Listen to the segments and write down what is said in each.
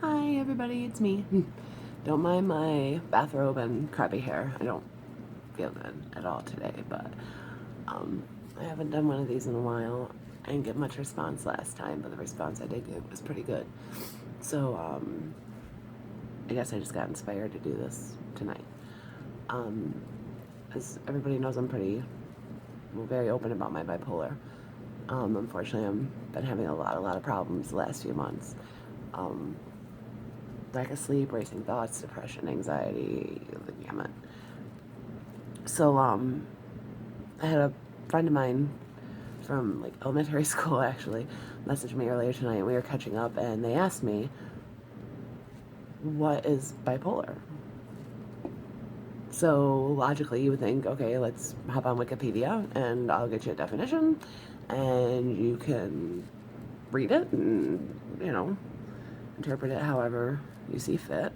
Hi everybody, it's me. Don't mind my bathrobe and crappy hair. I don't feel good at all today, but I haven't done one of these in a while. I didn't get much response last time, but the response I did get was pretty good. So I guess I just got inspired to do this tonight. As everybody knows, I'm very open about my bipolar. Unfortunately, I've been having a lot of problems the last few months. Lack of sleep, racing thoughts, depression, anxiety, the gamut. So, I had a friend of mine from like elementary school actually messaged me earlier tonight, and we were catching up, and they asked me, what is bipolar? So logically you would think, okay, let's hop on Wikipedia and I'll get you a definition and you can read it and, interpret it however you see fit.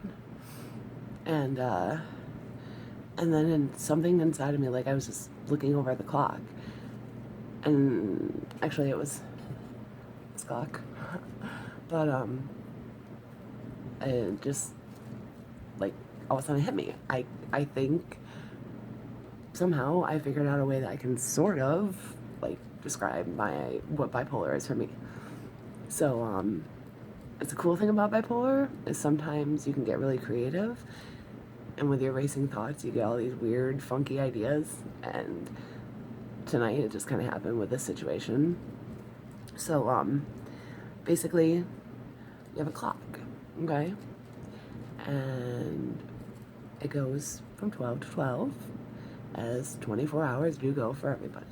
And then something inside of me, like I was just looking over at the clock, and actually it was this clock, but it just like all of a sudden it hit me. I think somehow I figured out a way that I can sort of like describe what bipolar is for me. So it's a cool thing about bipolar is sometimes you can get really creative, and with your racing thoughts you get all these weird funky ideas, and tonight it just kind of happened with this situation. So basically you have a clock, okay, and it goes from 12 to 12, as 24 hours do go for everybody.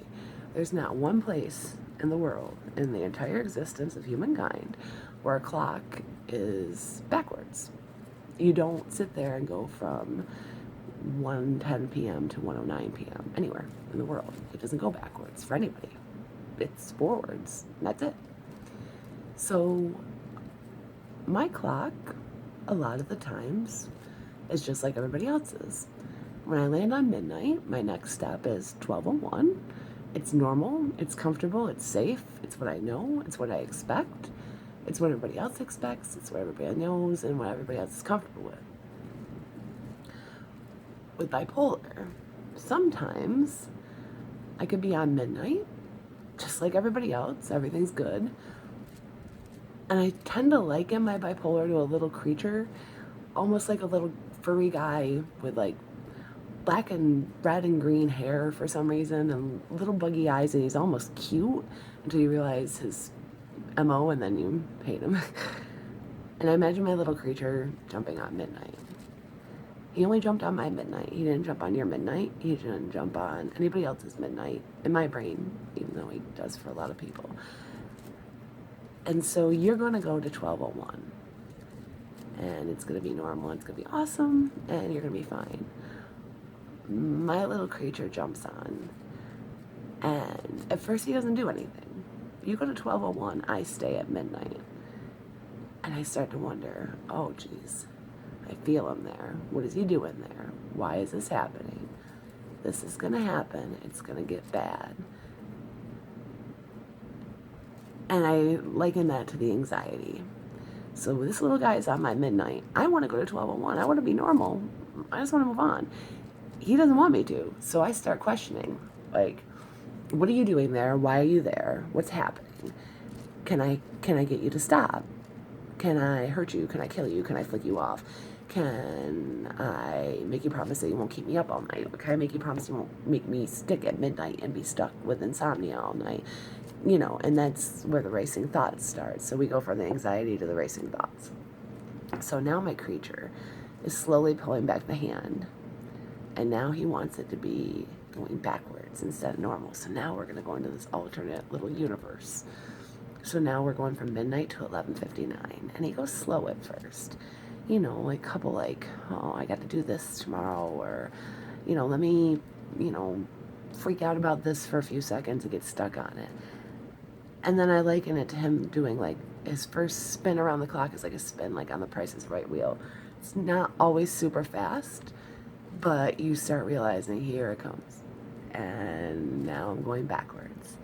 There's not one place in the world, in the entire existence of humankind, where a clock is backwards. You don't sit there and go from 1:10 p.m. to 1:09 p.m. anywhere in the world. It doesn't go backwards for anybody. It's forwards, and that's it. So my clock, a lot of the times, is just like everybody else's. When I land on midnight, my next step is 12:01. It's normal, it's comfortable, it's safe, it's what I know, it's what I expect, it's what everybody else expects, it's what everybody knows, and what everybody else is comfortable with. With bipolar, sometimes I could be on midnight, just like everybody else, everything's good, and I tend to liken my bipolar to a little creature, almost like a little furry guy with like black and red and green hair for some reason and little buggy eyes, and he's almost cute until you realize his MO, and then you hate him. And I imagine my little creature jumping on midnight. He only jumped on my midnight. He didn't jump on your midnight. He didn't jump on anybody else's midnight in my brain, even though he does for a lot of people. And so you're going to go to 12:01, and it's going to be normal, it's going to be awesome, and you're going to be fine. My little creature jumps on, and at first he doesn't do anything. You go to 12:01, I stay at midnight, and I start to wonder, oh geez, I feel him there. What is he doing there? Why is this happening? This is gonna happen. It's gonna get bad. And I liken that to the anxiety. So this little guy is on my midnight. I want to go to 12:01. I want to be normal. I just want to move on. He doesn't want me to. So I start questioning, like, what are you doing there? Why are you there? What's happening? Can I get you to stop? Can I hurt you? Can I kill you? Can I flick you off? Can I make you promise that you won't keep me up all night? Can I make you promise you won't make me stick at midnight and be stuck with insomnia all night? And that's where the racing thoughts start. So we go from the anxiety to the racing thoughts. So now my creature is slowly pulling back the hand, and now he wants it to be going backwards instead of normal. So now we're going to go into this alternate little universe. So now we're going from midnight to 11:59, and he goes slow at first. Like a couple oh, I got to do this tomorrow, or, let me, freak out about this for a few seconds and get stuck on it. And then I liken it to him doing like his first spin around the clock is like a spin like on the Price is Right wheel. It's not always super fast, but you start realizing, here it comes. And now I'm going backwards.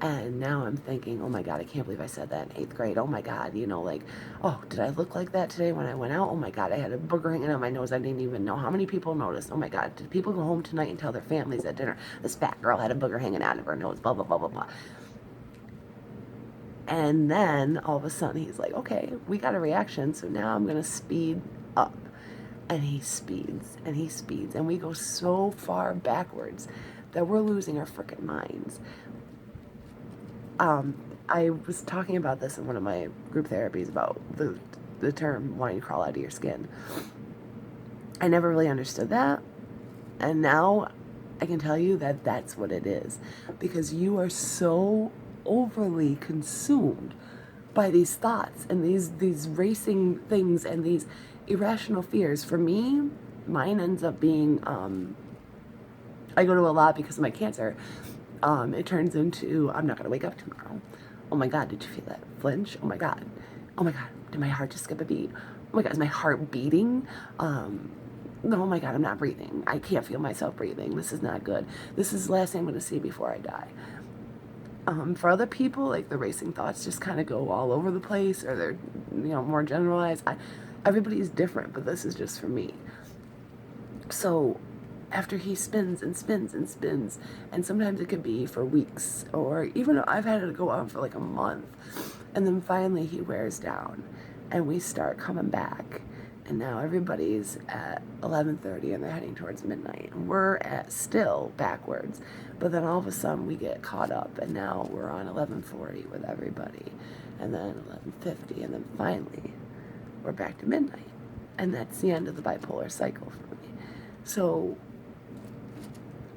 And now I'm thinking, oh my God, I can't believe I said that in 8th grade. Oh my God, you know, like, oh, did I look like that today when I went out? Oh my God, I had a booger hanging on my nose. I didn't even know. How many people noticed? Oh my God, did people go home tonight and tell their families at dinner, this fat girl had a booger hanging out of her nose, blah, blah, blah, blah, blah. And then all of a sudden he's like, okay, we got a reaction, so now I'm going to speed up. And he speeds and he speeds. And we go so far backwards that we're losing our freaking minds. I was talking about this in one of my group therapies about the term wanting to crawl out of your skin. I never really understood that. And now I can tell you that that's what it is. Because you are so overly consumed by these thoughts and these racing things and these irrational fears. For me, mine ends up being, I go to a lot because of my cancer. It turns into, I'm not going to wake up tomorrow. Oh my God, did you feel that flinch? Oh my God. Oh my God, did my heart just skip a beat? Oh my God, is my heart beating? No, oh my God, I'm not breathing. I can't feel myself breathing. This is not good. This is the last thing I'm going to see before I die. For other people, like the racing thoughts just kind of go all over the place, or they're, more generalized. Everybody's different, but this is just for me. So after he spins and spins and spins, and sometimes it can be for weeks, or even I've had it go on for like a month, and then finally he wears down and we start coming back, and now everybody's at 11:30 and they're heading towards midnight, and we're at still backwards. But then all of a sudden we get caught up, and now we're on 11:40 with everybody, and then 11:50, and then finally we're back to midnight. And that's the end of the bipolar cycle for me. So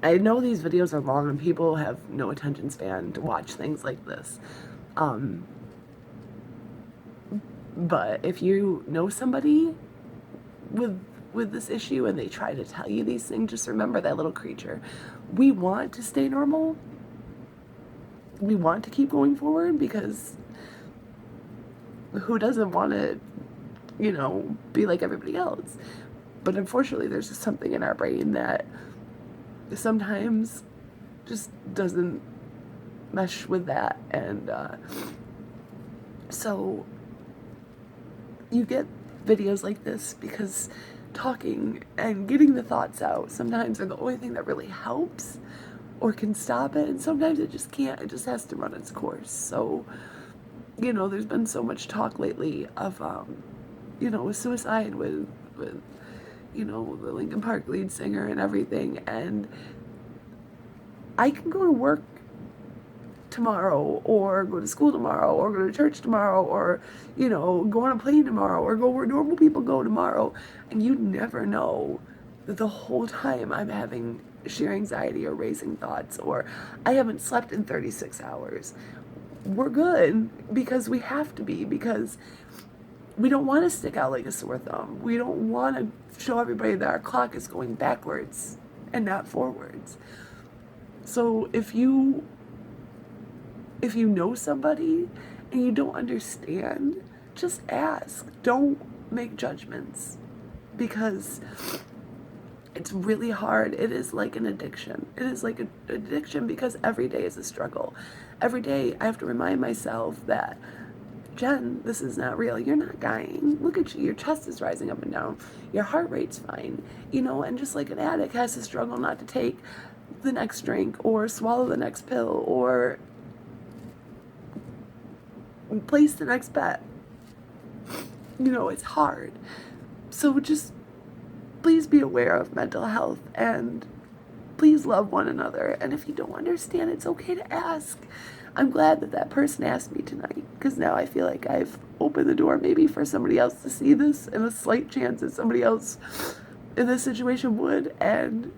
I know these videos are long and people have no attention span to watch things like this. But if you know somebody with this issue and they try to tell you these things, just remember that little creature. We want to stay normal. We want to keep going forward, because who doesn't want to, be like everybody else? But unfortunately, there's just something in our brain that sometimes just doesn't mesh with that. And so you get videos like this because talking and getting the thoughts out sometimes are the only thing that really helps or can stop it, and sometimes it just can't. It just has to run its course. So there's been so much talk lately of with suicide, with the Linkin Park lead singer and everything, and I can go to work tomorrow, or go to school tomorrow, or go to church tomorrow, or go on a plane tomorrow, or go where normal people go tomorrow, and you never know that the whole time I'm having sheer anxiety or racing thoughts, or I haven't slept in 36 hours. We're good because we have to be, because we don't want to stick out like a sore thumb. We don't want to show everybody that our clock is going backwards and not forwards. So if you know somebody and you don't understand, just ask. Don't make judgments, because it's really hard. It is like an addiction. It is like an addiction because every day is a struggle. Every day I have to remind myself that, Jen, this is not real. You're not dying. Look at you. Your chest is rising up and down. Your heart rate's fine. And just like an addict has to struggle not to take the next drink or swallow the next pill or place the next bet. It's hard. So just please be aware of mental health, and please love one another. And if you don't understand, it's okay to ask. I'm glad that person asked me tonight, because now I feel like I've opened the door maybe for somebody else to see this, and a slight chance that somebody else in this situation would, and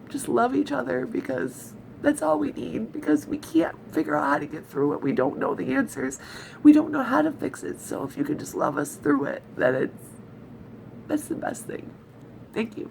just love each other, because that's all we need, because we can't figure out how to get through it. We don't know the answers. We don't know how to fix it. So if you could just love us through it, that's the best thing. Thank you.